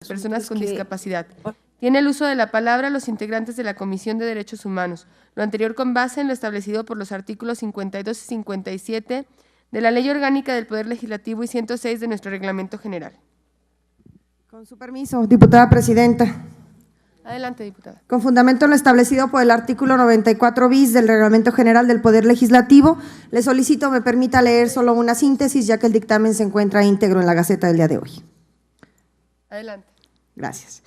personas con discapacidad. Tiene el uso de la palabra los integrantes de la Comisión de Derechos Humanos, lo anterior con base en lo establecido por los artículos 52 y 57 de la Ley Orgánica del Poder Legislativo y 106 de nuestro Reglamento General. Con su permiso, diputada presidenta. Adelante, diputada. Con fundamento en lo establecido por el artículo 94 bis del Reglamento General del Poder Legislativo, le solicito me permita leer solo una síntesis, ya que el dictamen se encuentra íntegro en la Gaceta del día de hoy. Adelante. Gracias.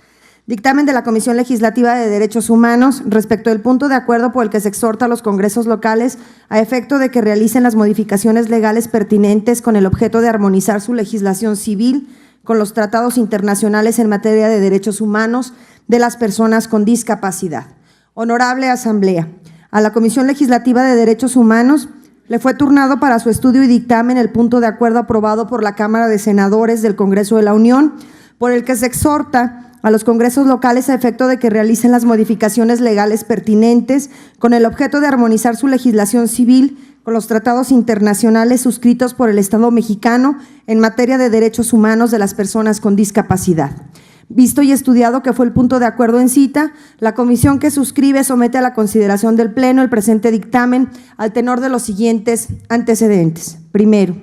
Dictamen de la Comisión Legislativa de Derechos Humanos respecto del punto de acuerdo por el que se exhorta a los congresos locales a efecto de que realicen las modificaciones legales pertinentes con el objeto de armonizar su legislación civil con los tratados internacionales en materia de derechos humanos de las personas con discapacidad. Honorable Asamblea, a la Comisión Legislativa de Derechos Humanos le fue turnado para su estudio y dictamen el punto de acuerdo aprobado por la Cámara de Senadores del Congreso de la Unión, por el que se exhorta a los congresos locales a efecto de que realicen las modificaciones legales pertinentes con el objeto de armonizar su legislación civil con los tratados internacionales suscritos por el Estado mexicano en materia de derechos humanos de las personas con discapacidad. Visto y estudiado que fue el punto de acuerdo en cita, la comisión que suscribe somete a la consideración del Pleno el presente dictamen al tenor de los siguientes antecedentes. Primero,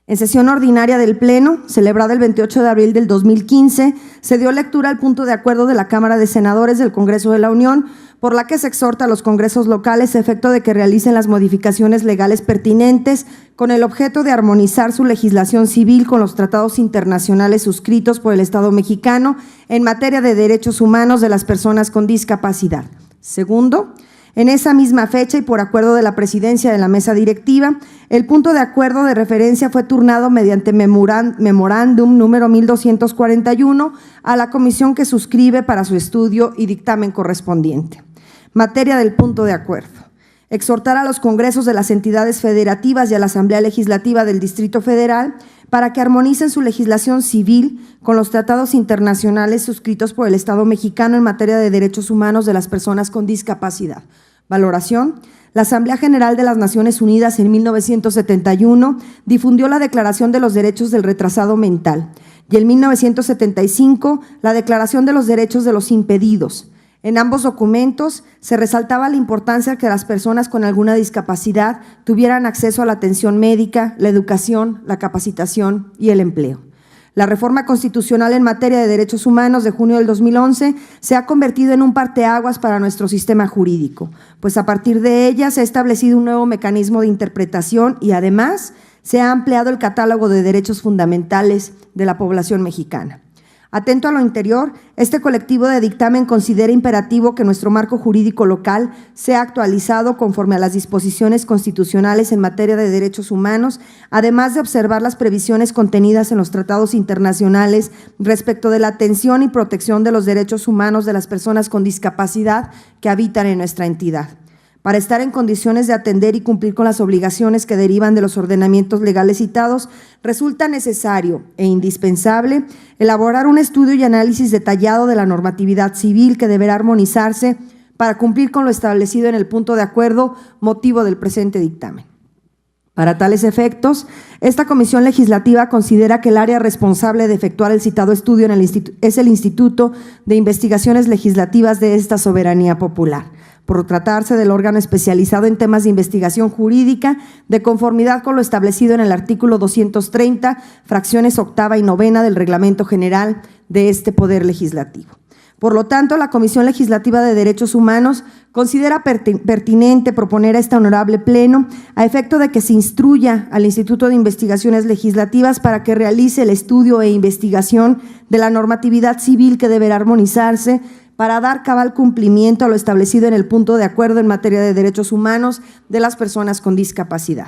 en sesión ordinaria del Pleno, celebrada el 28 de abril del 2015, se dio lectura al punto de acuerdo de la Cámara de Senadores del Congreso de la Unión, por la que se exhorta a los congresos locales a efecto de que realicen las modificaciones legales pertinentes con el objeto de armonizar su legislación civil con los tratados internacionales suscritos por el Estado mexicano en materia de derechos humanos de las personas con discapacidad. Segundo, en esa misma fecha y por acuerdo de la presidencia de la mesa directiva, el punto de acuerdo de referencia fue turnado mediante memorándum número 1241 a la comisión que suscribe para su estudio y dictamen correspondiente. Materia del punto de acuerdo: exhortar a los congresos de las entidades federativas y a la Asamblea Legislativa del Distrito Federal para que armonicen su legislación civil con los tratados internacionales suscritos por el Estado mexicano en materia de derechos humanos de las personas con discapacidad. Valoración: la Asamblea General de las Naciones Unidas en 1971 difundió la Declaración de los Derechos del Retrasado Mental y en 1975 la Declaración de los Derechos de los Impedidos. En ambos documentos se resaltaba la importancia que las personas con alguna discapacidad tuvieran acceso a la atención médica, la educación, la capacitación y el empleo. La reforma constitucional en materia de derechos humanos de junio del 2011 se ha convertido en un parteaguas para nuestro sistema jurídico, pues a partir de ella se ha establecido un nuevo mecanismo de interpretación y además se ha ampliado el catálogo de derechos fundamentales de la población mexicana. Atento a lo anterior, este colectivo de dictamen considera imperativo que nuestro marco jurídico local sea actualizado conforme a las disposiciones constitucionales en materia de derechos humanos, además de observar las previsiones contenidas en los tratados internacionales respecto de la atención y protección de los derechos humanos de las personas con discapacidad que habitan en nuestra entidad. Para estar en condiciones de atender y cumplir con las obligaciones que derivan de los ordenamientos legales citados, resulta necesario e indispensable elaborar un estudio y análisis detallado de la normatividad civil que deberá armonizarse para cumplir con lo establecido en el punto de acuerdo motivo del presente dictamen. Para tales efectos, esta Comisión Legislativa considera que el área responsable de efectuar el citado estudio es el Instituto de Investigaciones Legislativas de esta soberanía popular, por tratarse del órgano especializado en temas de investigación jurídica, de conformidad con lo establecido en el artículo 230, fracciones octava y novena del Reglamento General de este Poder Legislativo. Por lo tanto, la Comisión Legislativa de Derechos Humanos considera pertinente proponer a este honorable Pleno a efecto de que se instruya al Instituto de Investigaciones Legislativas para que realice el estudio e investigación de la normatividad civil que deberá armonizarse para dar cabal cumplimiento a lo establecido en el punto de acuerdo en materia de derechos humanos de las personas con discapacidad.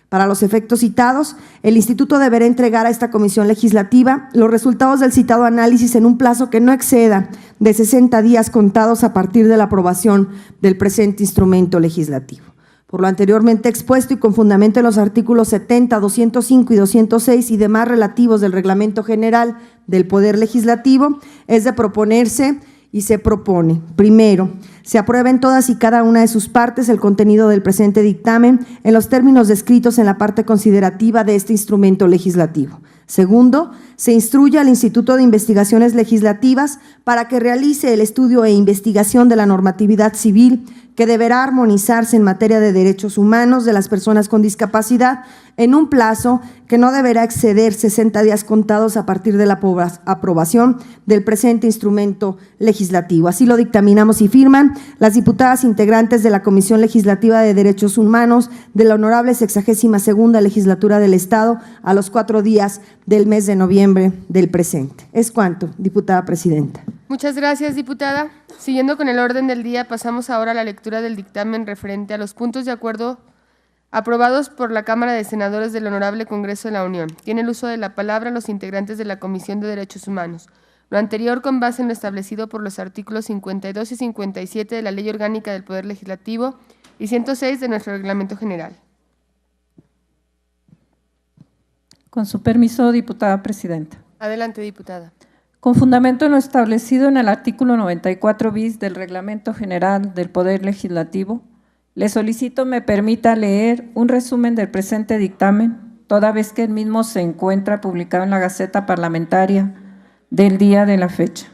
Para los efectos citados, el Instituto deberá entregar a esta Comisión Legislativa los resultados del citado análisis en un plazo que no exceda de 60 días contados a partir de la aprobación del presente instrumento legislativo. Por lo anteriormente expuesto y con fundamento en los artículos 70, 205 y 206 y demás relativos del Reglamento General del Poder Legislativo, es de proponerse y se propone: primero, se aprueba en todas y cada una de sus partes el contenido del presente dictamen en los términos descritos en la parte considerativa de este instrumento legislativo. Segundo, se instruye al Instituto de Investigaciones Legislativas para que realice el estudio e investigación de la normatividad civil que deberá armonizarse en materia de derechos humanos de las personas con discapacidad en un plazo que no deberá exceder 60 días contados a partir de la aprobación del presente instrumento legislativo. Así lo dictaminamos y firman las diputadas integrantes de la Comisión Legislativa de Derechos Humanos de la Honorable 62ª Legislatura del Estado a los 4 días del mes de noviembre del presente. Es cuanto, diputada presidenta. Muchas gracias, diputada. Siguiendo con el orden del día, pasamos ahora a la lectura del dictamen referente a los puntos de acuerdo aprobados por la Cámara de Senadores del Honorable Congreso de la Unión. Tiene el uso de la palabra los integrantes de la Comisión de Derechos Humanos. Lo anterior con base en lo establecido por los artículos 52 y 57 de la Ley Orgánica del Poder Legislativo y 106 de nuestro Reglamento General. Con su permiso, diputada presidenta. Adelante, diputada. Con fundamento en lo establecido en el artículo 94 bis del Reglamento General del Poder Legislativo, le solicito me permita leer un resumen del presente dictamen, toda vez que el mismo se encuentra publicado en la Gaceta Parlamentaria del día de la fecha.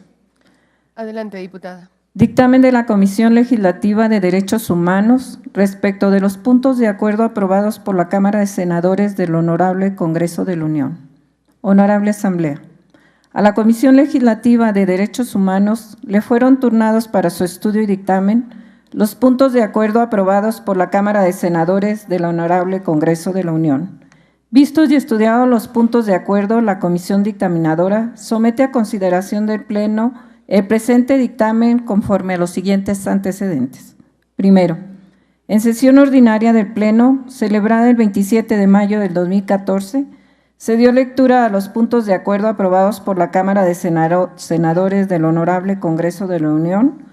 Adelante, diputada. Dictamen de la Comisión Legislativa de Derechos Humanos respecto de los puntos de acuerdo aprobados por la Cámara de Senadores del Honorable Congreso de la Unión. Honorable Asamblea. A la Comisión Legislativa de Derechos Humanos le fueron turnados para su estudio y dictamen los puntos de acuerdo aprobados por la Cámara de Senadores del Honorable Congreso de la Unión. Vistos y estudiados los puntos de acuerdo, la Comisión Dictaminadora somete a consideración del Pleno el presente dictamen conforme a los siguientes antecedentes. Primero, en sesión ordinaria del Pleno, celebrada el 27 de mayo del 2014, se dio lectura a los puntos de acuerdo aprobados por la Cámara de Senadores del Honorable Congreso de la Unión,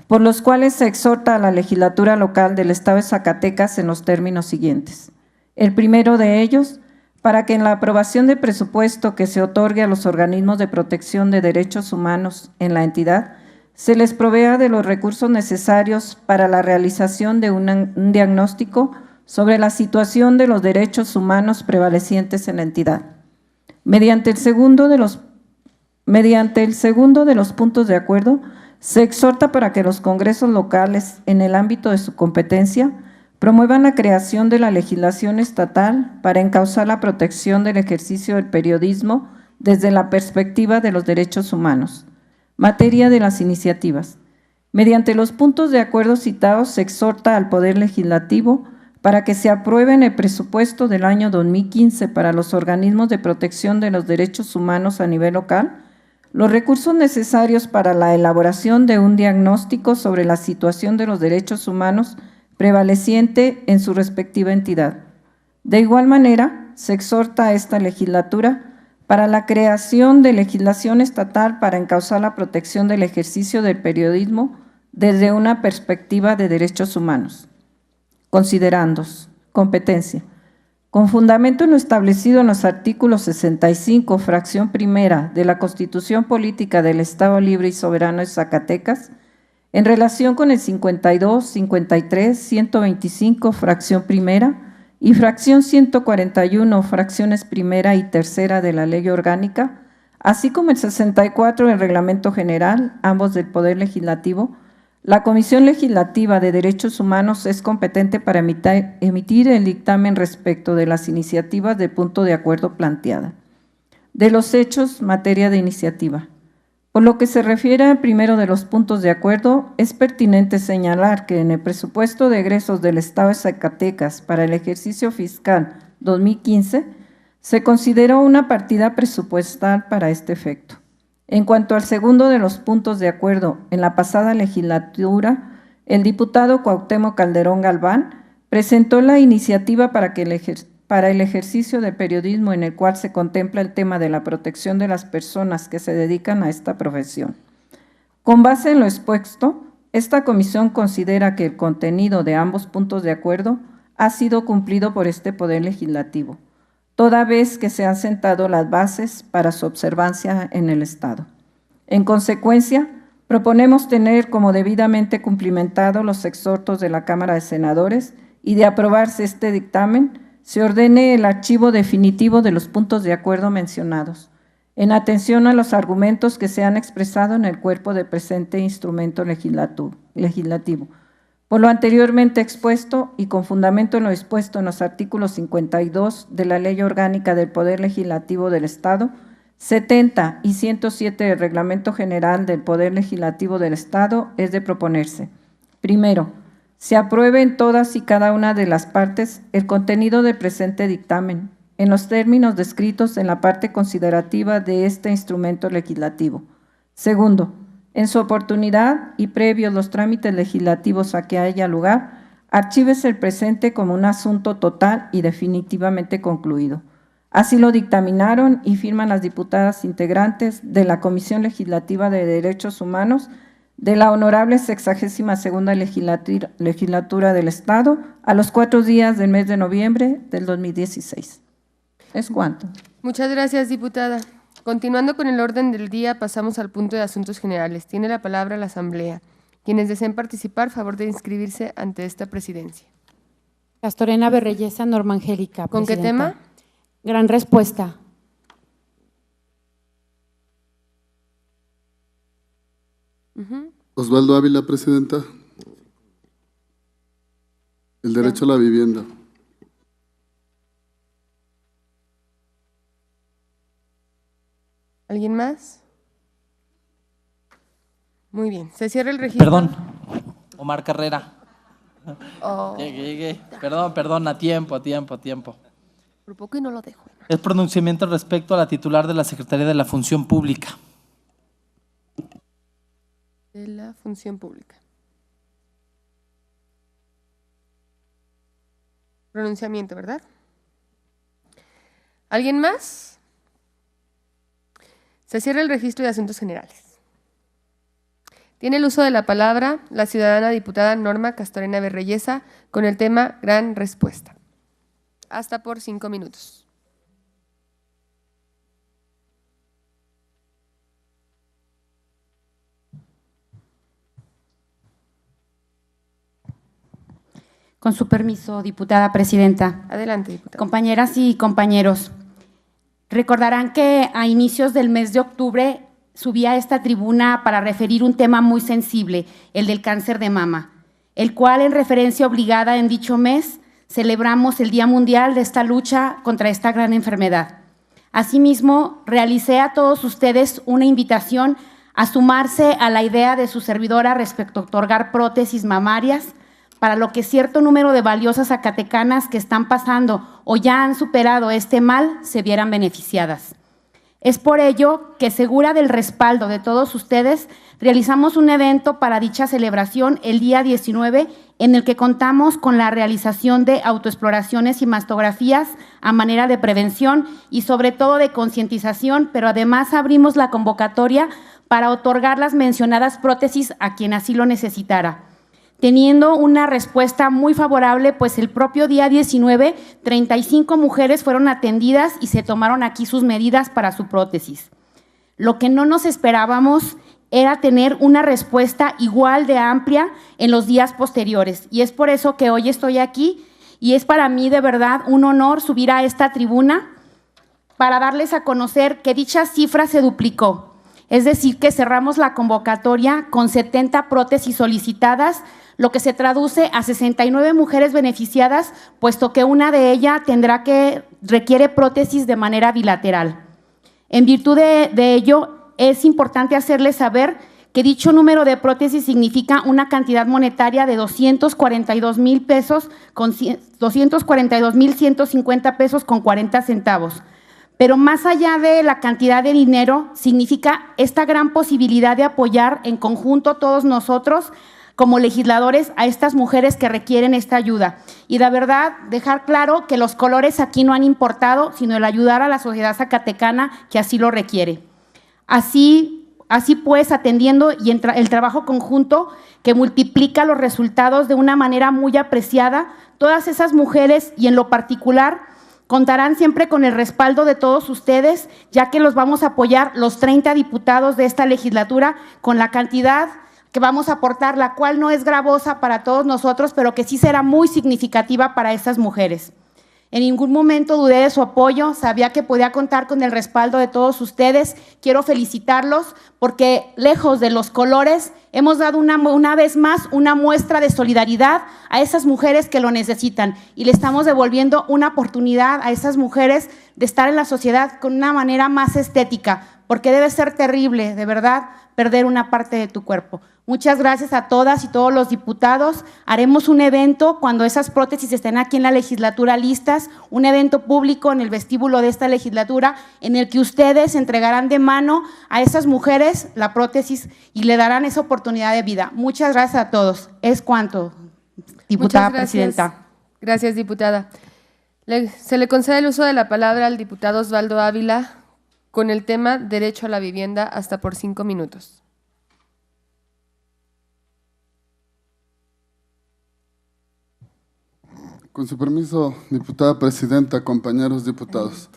por los cuales se exhorta a la legislatura local del Estado de Zacatecas en los términos siguientes. El primero de ellos, para que en la aprobación de presupuesto que se otorgue a los organismos de protección de derechos humanos en la entidad, se les provea de los recursos necesarios para la realización de un diagnóstico sobre la situación de los derechos humanos prevalecientes en la entidad. Mediante el segundo de los puntos de acuerdo, se exhorta para que los congresos locales, en el ámbito de su competencia, promuevan la creación de la legislación estatal para encauzar la protección del ejercicio del periodismo desde la perspectiva de los derechos humanos. Materia de las iniciativas. Mediante los puntos de acuerdo citados, se exhorta al Poder Legislativo para que se apruebe en el presupuesto del año 2015 para los organismos de protección de los derechos humanos a nivel local, los recursos necesarios para la elaboración de un diagnóstico sobre la situación de los derechos humanos prevaleciente en su respectiva entidad. De igual manera, se exhorta a esta legislatura para la creación de legislación estatal para encauzar la protección del ejercicio del periodismo desde una perspectiva de derechos humanos. Considerandos. Competencia. Con fundamento en lo establecido en los artículos 65, fracción primera de la Constitución Política del Estado Libre y Soberano de Zacatecas, en relación con el 52, 53, 125, fracción primera y fracción 141, fracciones primera y tercera de la Ley Orgánica, así como el 64 del Reglamento General, ambos del Poder Legislativo, la Comisión Legislativa de Derechos Humanos es competente para emitir el dictamen respecto de las iniciativas de punto de acuerdo planteada. De los hechos, materia de iniciativa. Por lo que se refiere al primero de los puntos de acuerdo, es pertinente señalar que en el presupuesto de egresos del Estado de Zacatecas para el ejercicio fiscal 2015 se consideró una partida presupuestal para este efecto. En cuanto al segundo de los puntos de acuerdo, en la pasada legislatura, el diputado Cuauhtémoc Calderón Galván presentó la iniciativa para el ejercicio del periodismo en el cual se contempla el tema de la protección de las personas que se dedican a esta profesión. Con base en lo expuesto, esta comisión considera que el contenido de ambos puntos de acuerdo ha sido cumplido por este Poder Legislativo, toda vez que se han sentado las bases para su observancia en el Estado. En consecuencia, proponemos tener como debidamente cumplimentado los exhortos de la Cámara de Senadores y de aprobarse este dictamen, se ordene el archivo definitivo de los puntos de acuerdo mencionados, en atención a los argumentos que se han expresado en el cuerpo de presente instrumento legislativo. Por lo anteriormente expuesto y con fundamento en lo expuesto en los artículos 52 de la Ley Orgánica del Poder Legislativo del Estado, 70 y 107 del Reglamento General del Poder Legislativo del Estado, es de proponerse: primero, se apruebe en todas y cada una de las partes el contenido del presente dictamen, en los términos descritos en la parte considerativa de este instrumento legislativo. Segundo, en su oportunidad y previos los trámites legislativos a que haya lugar, archívese el presente como un asunto total y definitivamente concluido. Así lo dictaminaron y firman las diputadas integrantes de la Comisión Legislativa de Derechos Humanos de la Honorable 62ª Legislatura del Estado a los 4 días del mes de noviembre del 2016. ¿Es cuánto? Muchas gracias, diputada. Continuando con el orden del día, pasamos al punto de asuntos generales. Tiene la palabra la Asamblea. Quienes deseen participar, favor de inscribirse ante esta presidencia. Castorena Berreyesa, Norma Angélica. ¿Con qué tema? Gran respuesta. Osvaldo Ávila, presidenta. El derecho a la vivienda. ¿Alguien más? Muy bien. Se cierra el registro. Perdón, Omar Carrera. Oh. Llegué. Perdón, a tiempo. Por poco y no lo dejo. Es pronunciamiento respecto a la titular de la Secretaría de la Función Pública. De la Función Pública. Pronunciamiento, ¿verdad? ¿Alguien más? Se cierra el registro de asuntos generales. Tiene el uso de la palabra la ciudadana diputada Norma Castorena Berreyesa con el tema Gran Respuesta. Hasta por 5 minutos. Con su permiso, diputada presidenta. Adelante, diputada. Compañeras y compañeros, recordarán que a inicios del mes de octubre subí a esta tribuna para referir un tema muy sensible, el del cáncer de mama, el cual en referencia obligada en dicho mes celebramos el Día Mundial de esta lucha contra esta gran enfermedad. Asimismo, realicé a todos ustedes una invitación a sumarse a la idea de su servidora respecto a otorgar prótesis mamarias, para lo que cierto número de valiosas zacatecanas que están pasando o ya han superado este mal se vieran beneficiadas. Es por ello que, segura del respaldo de todos ustedes, realizamos un evento para dicha celebración el día 19, en el que contamos con la realización de autoexploraciones y mastografías a manera de prevención y sobre todo de concientización, pero además abrimos la convocatoria para otorgar las mencionadas prótesis a quien así lo necesitara, teniendo una respuesta muy favorable, pues el propio día 19, 35 mujeres fueron atendidas y se tomaron aquí sus medidas para su prótesis. Lo que no nos esperábamos era tener una respuesta igual de amplia en los días posteriores, y es por eso que hoy estoy aquí, y es para mí de verdad un honor subir a esta tribuna para darles a conocer que dicha cifra se duplicó. Es decir, que cerramos la convocatoria con 70 prótesis solicitadas, lo que se traduce a 69 mujeres beneficiadas, puesto que una de ellas requiere prótesis de manera bilateral. En virtud de ello, es importante hacerles saber que dicho número de prótesis significa una cantidad monetaria de 242,000 pesos, con 242,150 pesos con 40 centavos. Pero más allá de la cantidad de dinero, significa esta gran posibilidad de apoyar en conjunto todos nosotros como legisladores a estas mujeres que requieren esta ayuda. Y de verdad, dejar claro que los colores aquí no han importado, sino el ayudar a la sociedad zacatecana que así lo requiere. Así pues, atendiendo y el trabajo conjunto que multiplica los resultados de una manera muy apreciada, todas esas mujeres y en lo particular contarán siempre con el respaldo de todos ustedes, ya que los vamos a apoyar los 30 diputados de esta legislatura con la cantidad que vamos a aportar, la cual no es gravosa para todos nosotros, pero que sí será muy significativa para estas mujeres. En ningún momento dudé de su apoyo, sabía que podía contar con el respaldo de todos ustedes. Quiero felicitarlos porque, lejos de los colores, hemos dado una vez más una muestra de solidaridad a esas mujeres que lo necesitan y le estamos devolviendo una oportunidad a esas mujeres de estar en la sociedad con una manera más estética, porque debe ser terrible, de verdad, perder una parte de tu cuerpo. Muchas gracias a todas y todos los diputados. Haremos un evento cuando esas prótesis estén aquí en la legislatura listas, un evento público en el vestíbulo de esta legislatura en el que ustedes entregarán de mano a esas mujeres la prótesis y le darán esa oportunidad de vida. Muchas gracias a todos. Es cuanto, diputada presidenta. Gracias, diputada. Se le concede el uso de la palabra al diputado Osvaldo Ávila con el tema derecho a la vivienda hasta por 5 minutos. Con su permiso, diputada presidenta, compañeros diputados.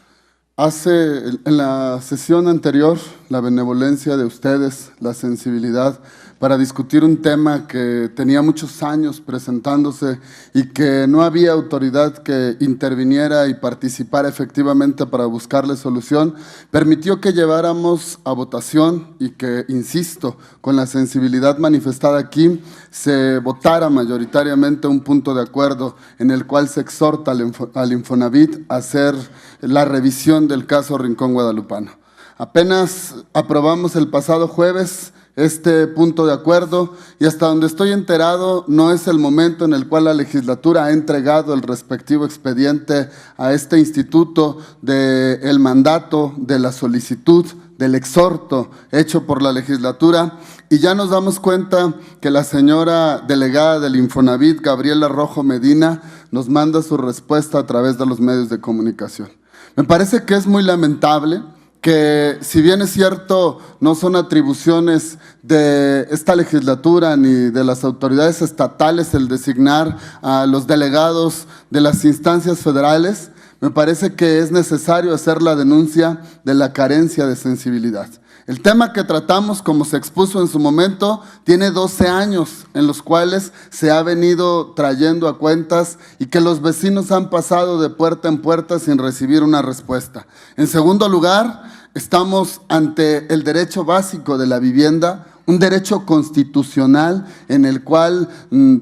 En la sesión anterior, la benevolencia de ustedes, la sensibilidad para discutir un tema que tenía muchos años presentándose y que no había autoridad que interviniera y participara efectivamente para buscarle solución, permitió que lleváramos a votación y que, insisto, con la sensibilidad manifestada aquí, se votara mayoritariamente un punto de acuerdo en el cual se exhorta al Infonavit a hacer la revisión del caso Rincón Guadalupano. Apenas aprobamos el pasado jueves este punto de acuerdo y hasta donde estoy enterado no es el momento en el cual la legislatura ha entregado el respectivo expediente a este instituto del mandato, de la solicitud, del exhorto hecho por la legislatura, y ya nos damos cuenta que la señora delegada del Infonavit, Gabriela Rojo Medina, nos manda su respuesta a través de los medios de comunicación. Me parece que es muy lamentable que, si bien es cierto, no son atribuciones de esta legislatura ni de las autoridades estatales el designar a los delegados de las instancias federales, me parece que es necesario hacer la denuncia de la carencia de sensibilidad. El tema que tratamos, como se expuso en su momento, tiene 12 años en los cuales se ha venido trayendo a cuentas y que los vecinos han pasado de puerta en puerta sin recibir una respuesta. En segundo lugar, estamos ante el derecho básico de la vivienda, un derecho constitucional en el cual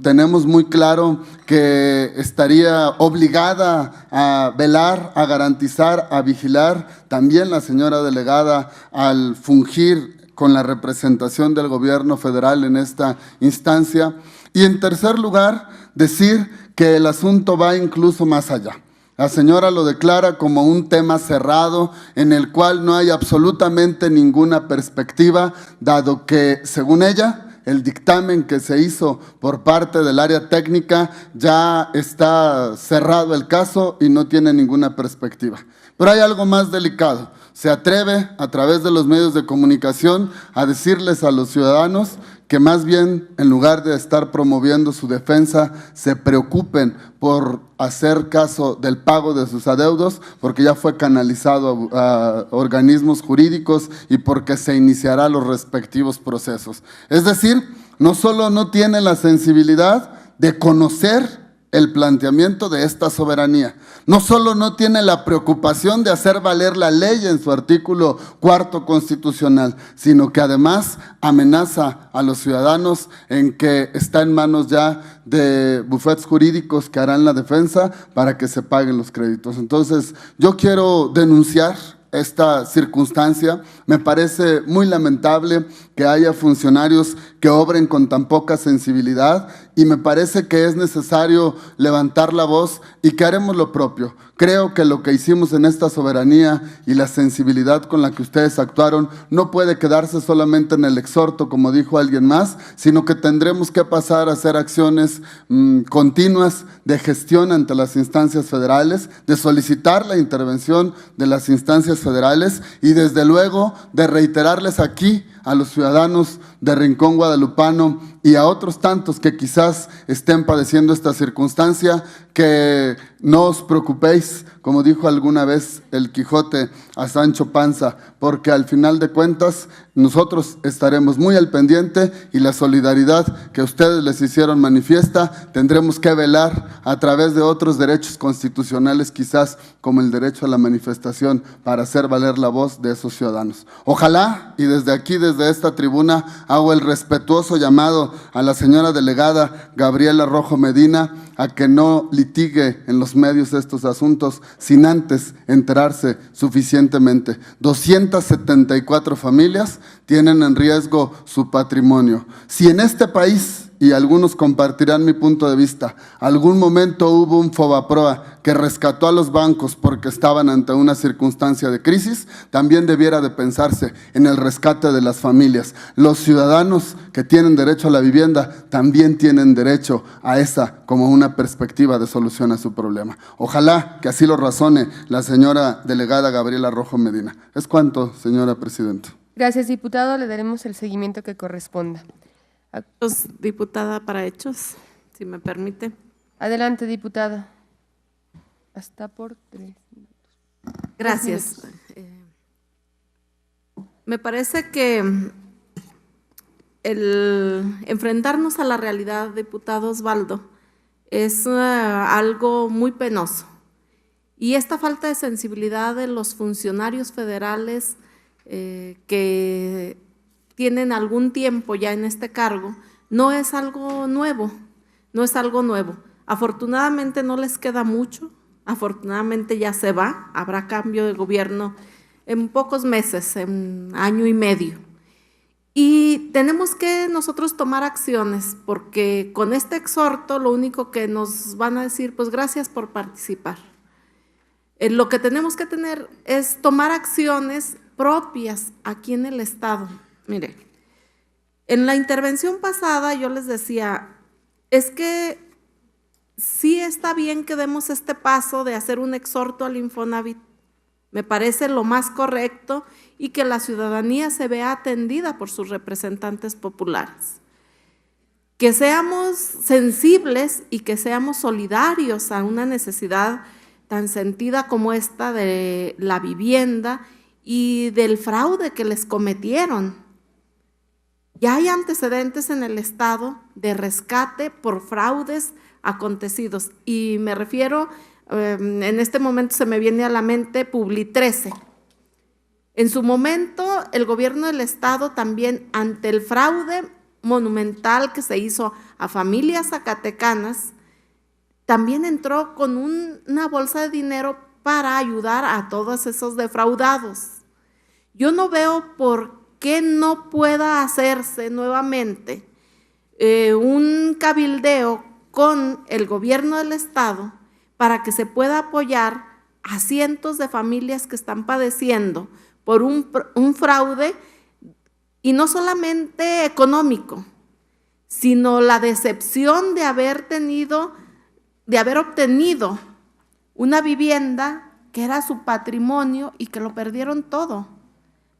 tenemos muy claro que estaría obligada a velar, a garantizar, a vigilar también la señora delegada al fungir con la representación del gobierno federal en esta instancia. Y en tercer lugar, decir que el asunto va incluso más allá. La señora lo declara como un tema cerrado en el cual no hay absolutamente ninguna perspectiva, dado que, según ella, el dictamen que se hizo por parte del área técnica ya está cerrado el caso y no tiene ninguna perspectiva. Pero hay algo más delicado. Se atreve, a través de los medios de comunicación, a decirles a los ciudadanos que más bien, en lugar de estar promoviendo su defensa, se preocupen por hacer caso del pago de sus adeudos, porque ya fue canalizado a organismos jurídicos y porque se iniciará los respectivos procesos. Es decir, no solo no tiene la sensibilidad de conocer el planteamiento de esta soberanía, no solo no tiene la preocupación de hacer valer la ley en su artículo 4º constitucional, sino que además amenaza a los ciudadanos en que está en manos ya de bufetes jurídicos que harán la defensa para que se paguen los créditos. Entonces, yo quiero denunciar esta circunstancia. Me parece muy lamentable que haya funcionarios que obren con tan poca sensibilidad y me parece que es necesario levantar la voz y que haremos lo propio. Creo que lo que hicimos en esta soberanía y la sensibilidad con la que ustedes actuaron no puede quedarse solamente en el exhorto, como dijo alguien más, sino que tendremos que pasar a hacer acciones continuas de gestión ante las instancias federales, de solicitar la intervención de las instancias federales y desde luego de reiterarles aquí a los ciudadanos de Rincón Guadalupano y a otros tantos que quizás estén padeciendo esta circunstancia, que no os preocupéis, como dijo alguna vez el Quijote a Sancho Panza, porque al final de cuentas nosotros estaremos muy al pendiente y la solidaridad que ustedes les hicieron manifiesta tendremos que velar a través de otros derechos constitucionales, quizás como el derecho a la manifestación, para hacer valer la voz de esos ciudadanos. Ojalá, y desde aquí, desde esta tribuna, hago el respetuoso llamado a la señora delegada Gabriela Rojo Medina a que no litigue en los medios estos asuntos sin antes enterarse suficientemente. 274 familias tienen en riesgo su patrimonio. Si en este país, y algunos compartirán mi punto de vista, algún momento hubo un Fobaproa que rescató a los bancos porque estaban ante una circunstancia de crisis, también debiera de pensarse en el rescate de las familias. Los ciudadanos que tienen derecho a la vivienda también tienen derecho a esa como una perspectiva de solución a su problema. Ojalá que así lo razone la señora delegada Gabriela Rojo Medina. Es cuanto, señora presidenta. Gracias, diputado. Le daremos el seguimiento que corresponda. Diputada para hechos, si me permite. Adelante, diputada. Hasta por 3 minutos. Gracias. Me parece que el enfrentarnos a la realidad, diputado Osvaldo, es algo muy penoso. Y esta falta de sensibilidad de los funcionarios federales que tienen algún tiempo ya en este cargo, no es algo nuevo, no es algo nuevo. Afortunadamente no les queda mucho, afortunadamente ya se va, habrá cambio de gobierno en pocos meses, en año y medio. Y tenemos que nosotros tomar acciones, porque con este exhorto lo único que nos van a decir, pues gracias por participar. Lo que tenemos que tener es tomar acciones propias aquí en el Estado. Mire, en la intervención pasada yo les decía, es que sí está bien que demos este paso de hacer un exhorto al Infonavit, me parece lo más correcto, y que la ciudadanía se vea atendida por sus representantes populares. Que seamos sensibles y que seamos solidarios a una necesidad tan sentida como esta de la vivienda y del fraude que les cometieron. Ya hay antecedentes en el Estado de rescate por fraudes acontecidos, y me refiero, en este momento se me viene a la mente Publi 13. En su momento, el gobierno del Estado también, ante el fraude monumental que se hizo a familias zacatecanas, también entró con una bolsa de dinero para ayudar a todos esos defraudados. Yo no veo por qué no pueda hacerse nuevamente un cabildeo con el gobierno del Estado para que se pueda apoyar a cientos de familias que están padeciendo por un fraude, y no solamente económico, sino la decepción de haber obtenido una vivienda que era su patrimonio y que lo perdieron todo.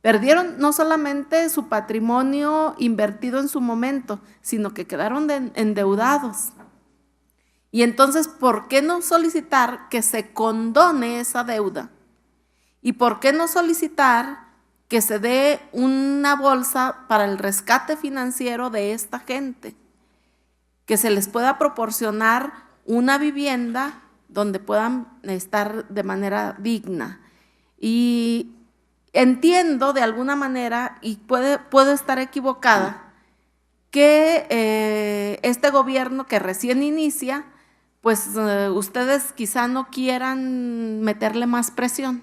Perdieron no solamente su patrimonio invertido en su momento, sino que quedaron endeudados. Y entonces, ¿por qué no solicitar que se condone esa deuda? ¿Y por qué no solicitar que se dé una bolsa para el rescate financiero de esta gente? Que se les pueda proporcionar una vivienda donde puedan estar de manera digna. Y entiendo de alguna manera, y puedo estar equivocada, que este gobierno que recién inicia, pues ustedes quizá no quieran meterle más presión,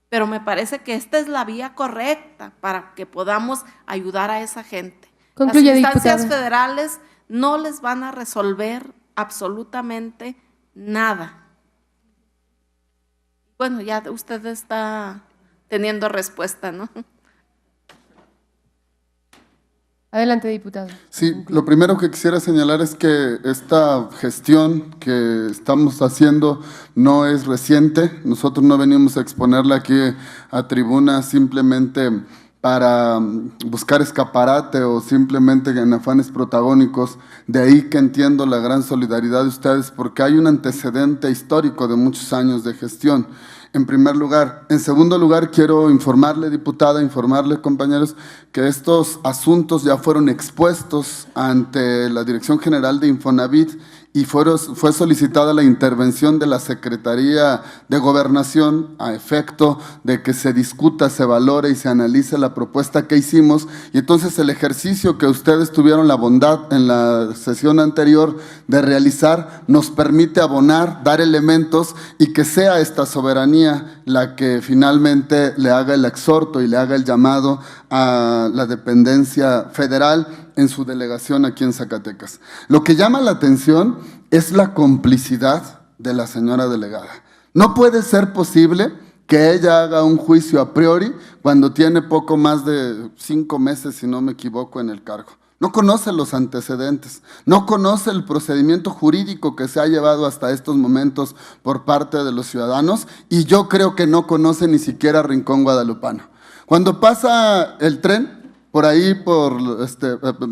pero me parece que esta es la vía correcta para que podamos ayudar a esa gente. Concluye, las instancias diputada. federales no les van a resolver absolutamente nada. Bueno, ya usted está teniendo respuesta, ¿no? Adelante, diputado. Sí, lo primero que quisiera señalar es que esta gestión que estamos haciendo no es reciente. Nosotros no venimos a exponerla aquí a tribuna simplemente para buscar escaparate o simplemente en afanes protagónicos. De ahí que entiendo la gran solidaridad de ustedes, porque hay un antecedente histórico de muchos años de gestión, en primer lugar. En segundo lugar, quiero informarle, diputada, informarle, compañeros, que estos asuntos ya fueron expuestos ante la Dirección General de Infonavit y fue solicitada la intervención de la Secretaría de Gobernación a efecto de que se discuta, se valore y se analice la propuesta que hicimos. Y entonces el ejercicio que ustedes tuvieron la bondad en la sesión anterior de realizar nos permite abonar, dar elementos y que sea esta soberanía la que finalmente le haga el exhorto y le haga el llamado a la dependencia federal en su delegación aquí en Zacatecas. Lo que llama la atención es la complicidad de la señora delegada. No puede ser posible que ella haga un juicio a priori cuando tiene poco más de 5 meses, si no me equivoco, en el cargo. No conoce los antecedentes, no conoce el procedimiento jurídico que se ha llevado hasta estos momentos por parte de los ciudadanos y yo creo que no conoce ni siquiera Rincón Guadalupano. Cuando pasa el tren, por ahí,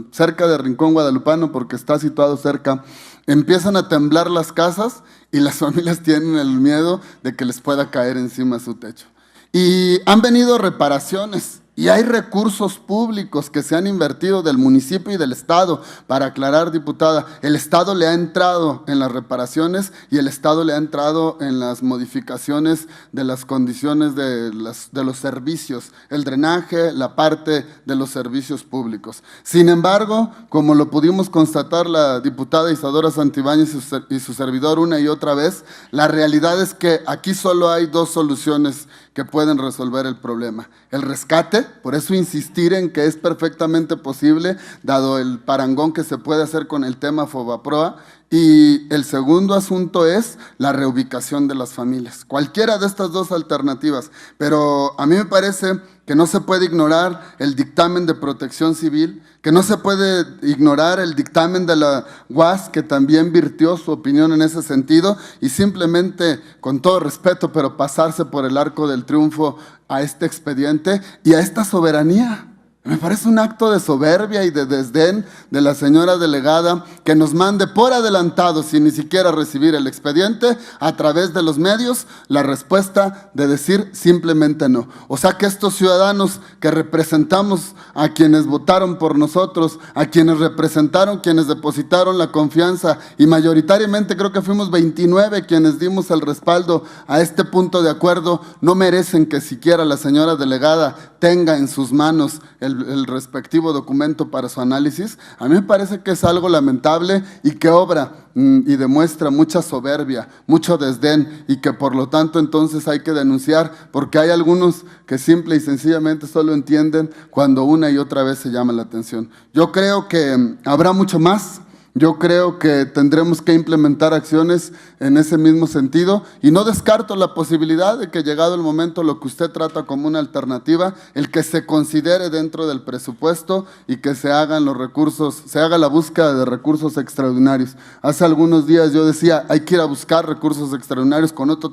cerca de Rincón Guadalupano, porque está situado cerca, empiezan a temblar las casas y las familias tienen el miedo de que les pueda caer encima su techo. Y han venido reparaciones y hay recursos públicos que se han invertido del municipio y del Estado. Para aclarar, diputada, el Estado le ha entrado en las reparaciones y el Estado le ha entrado en las modificaciones de las condiciones de los servicios, el drenaje, la parte de los servicios públicos. Sin embargo, como lo pudimos constatar la diputada Isadora Santibáñez y su servidor una y otra vez, la realidad es que aquí solo hay 2 soluciones que pueden resolver el problema. El rescate, por eso insistir en que es perfectamente posible, dado el parangón que se puede hacer con el tema Fobaproa, y el segundo asunto es la reubicación de las familias. Cualquiera de estas 2 alternativas, pero a mí me parece que no se puede ignorar el dictamen de Protección Civil, que no se puede ignorar el dictamen de la UAS, que también virtió su opinión en ese sentido, y simplemente, con todo respeto, pero pasarse por el arco del triunfo a este expediente y a esta soberanía. Me parece un acto de soberbia y de desdén de la señora delegada que nos mande por adelantado, sin ni siquiera recibir el expediente, a través de los medios, la respuesta de decir simplemente no. O sea que estos ciudadanos que representamos a quienes votaron por nosotros, a quienes representaron, quienes depositaron la confianza, y mayoritariamente creo que fuimos 29 quienes dimos el respaldo a este punto de acuerdo, no merecen que siquiera la señora delegada tenga en sus manos el respectivo documento para su análisis. A mí me parece que es algo lamentable y que obra y demuestra mucha soberbia, mucho desdén, y que por lo tanto entonces hay que denunciar, porque hay algunos que simple y sencillamente solo entienden cuando una y otra vez se llama la atención. Yo creo que habrá mucho más. Yo creo que tendremos que implementar acciones en ese mismo sentido y no descarto la posibilidad de que, llegado el momento, lo que usted trata como una alternativa, el que se considere dentro del presupuesto y que se hagan los recursos, se haga la búsqueda de recursos extraordinarios. Hace algunos días yo decía, hay que ir a buscar recursos extraordinarios con otro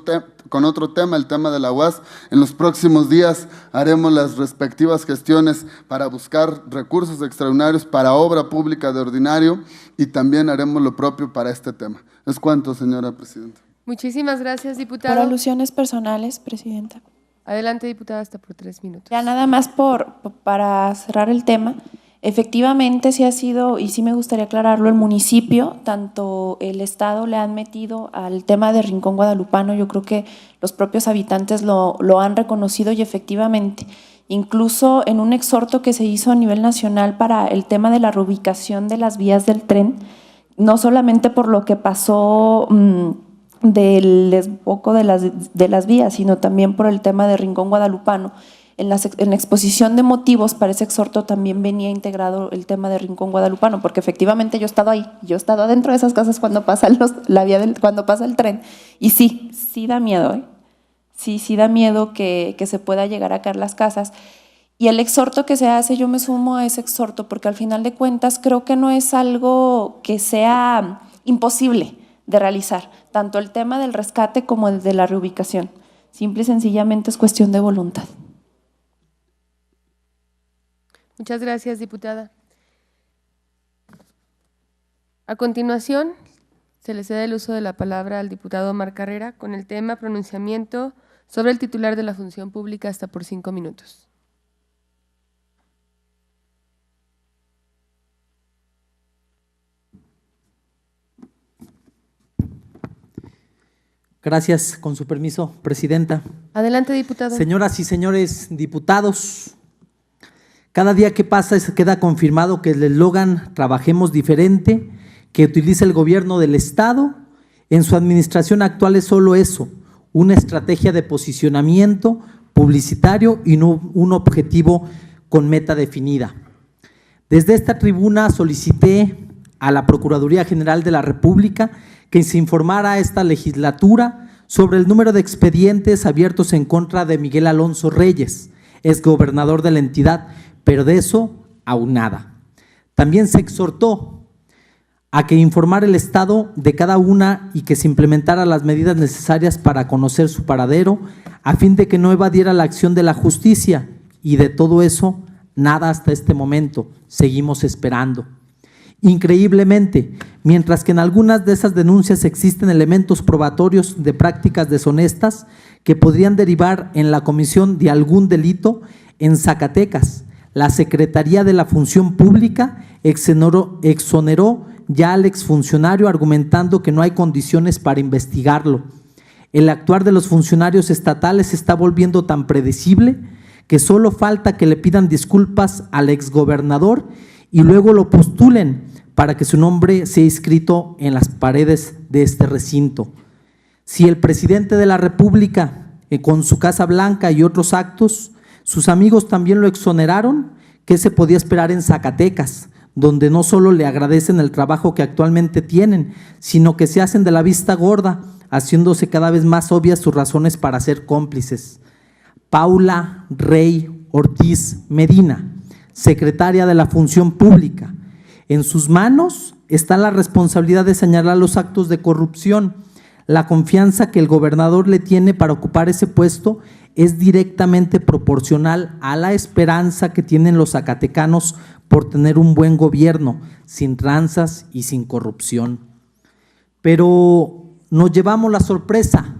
tema, el tema de la UAS. En los próximos días haremos las respectivas gestiones para buscar recursos extraordinarios para obra pública de ordinario y también haremos lo propio para este tema. Es cuanto, señora presidenta. Muchísimas gracias, Por diputado. alusiones personales, presidenta. Adelante, diputada, hasta por 3 minutos. Ya nada más para cerrar el tema, efectivamente sí ha sido, y sí me gustaría aclararlo, el municipio, tanto el Estado le han metido al tema de Rincón Guadalupano, yo creo que los propios habitantes lo han reconocido y efectivamente, incluso en un exhorto que se hizo a nivel nacional para el tema de la reubicación de las vías del tren, no solamente por lo que pasó del desboco de las vías, sino también por el tema de Rincón Guadalupano. En la exposición de motivos para ese exhorto también venía integrado el tema de Rincón Guadalupano, porque efectivamente yo he estado ahí, yo he estado adentro de esas casas cuando pasa cuando pasa el tren, y sí da miedo, sí da miedo que se pueda llegar a caer las casas. Y el exhorto que se hace, yo me sumo a ese exhorto, porque al final de cuentas creo que no es algo que sea imposible de realizar, tanto el tema del rescate como el de la reubicación. Simple y sencillamente es cuestión de voluntad. Muchas gracias, diputada. A continuación, se le cede el uso de la palabra al diputado Omar Carrera con el tema pronunciamiento sobre el titular de la función pública hasta por 5 minutos. Gracias, con su permiso, presidenta. Adelante, diputado. Señoras y señores diputados, cada día que pasa queda confirmado que el eslogan "Trabajemos diferente" que utiliza el gobierno del Estado en su administración actual es solo eso, una estrategia de posicionamiento publicitario y no un objetivo con meta definida. Desde esta tribuna solicité a la Procuraduría General de la República que se informara a esta legislatura sobre el número de expedientes abiertos en contra de Miguel Alonso Reyes, exgobernador de la entidad, pero de eso aún nada. También se exhortó a que informara el Estado de cada una y que se implementara las medidas necesarias para conocer su paradero a fin de que no evadiera la acción de la justicia, y de todo eso nada hasta este momento. Seguimos esperando. Increíblemente, mientras que en algunas de esas denuncias existen elementos probatorios de prácticas deshonestas que podrían derivar en la comisión de algún delito, en Zacatecas, la Secretaría de la Función Pública exoneró ya al exfuncionario argumentando que no hay condiciones para investigarlo. El actuar de los funcionarios estatales se está volviendo tan predecible que solo falta que le pidan disculpas al exgobernador y luego lo postulen para que su nombre sea inscrito en las paredes de este recinto. Si el presidente de la República, con su Casa Blanca y otros actos, sus amigos también lo exoneraron, ¿qué se podía esperar en Zacatecas, donde no solo le agradecen el trabajo que actualmente tienen, sino que se hacen de la vista gorda, haciéndose cada vez más obvias sus razones para ser cómplices? Paula Rey Ortiz Medina, secretaria de la Función Pública. En sus manos está la responsabilidad de señalar los actos de corrupción. La confianza que el gobernador le tiene para ocupar ese puesto es directamente proporcional a la esperanza que tienen los zacatecanos por tener un buen gobierno, sin tranzas y sin corrupción. Pero nos llevamos la sorpresa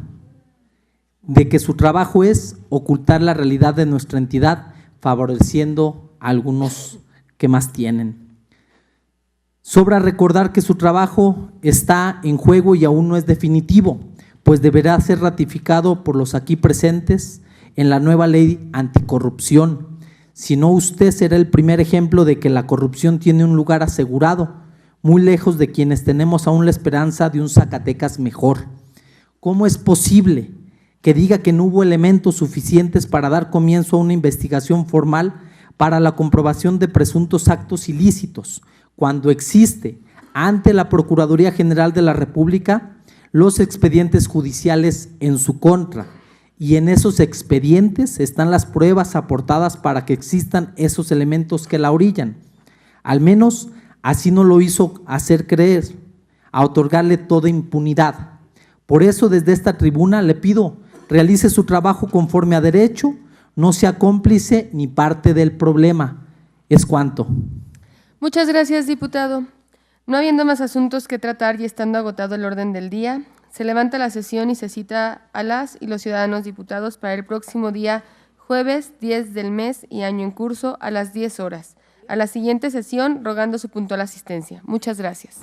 de que su trabajo es ocultar la realidad de nuestra entidad, favoreciendo a algunos que más tienen. Sobra recordar que su trabajo está en juego y aún no es definitivo, pues deberá ser ratificado por los aquí presentes en la nueva ley anticorrupción. Si no, usted será el primer ejemplo de que la corrupción tiene un lugar asegurado, muy lejos de quienes tenemos aún la esperanza de un Zacatecas mejor. ¿Cómo es posible que diga que no hubo elementos suficientes para dar comienzo a una investigación formal para la comprobación de presuntos actos ilícitos, cuando existe ante la Procuraduría General de la República los expedientes judiciales en su contra? Y en esos expedientes están las pruebas aportadas para que existan esos elementos que la orillan. Al menos así no lo hizo hacer creer, a otorgarle toda impunidad. Por eso desde esta tribuna le pido, realice su trabajo conforme a derecho, no sea cómplice ni parte del problema. Es cuanto. Muchas gracias, diputado. No habiendo más asuntos que tratar y estando agotado el orden del día, se levanta la sesión y se cita a las y los ciudadanos diputados para el próximo día jueves 10 del mes y año en curso a las 10 horas. A la siguiente sesión, rogando su puntual asistencia. Muchas gracias.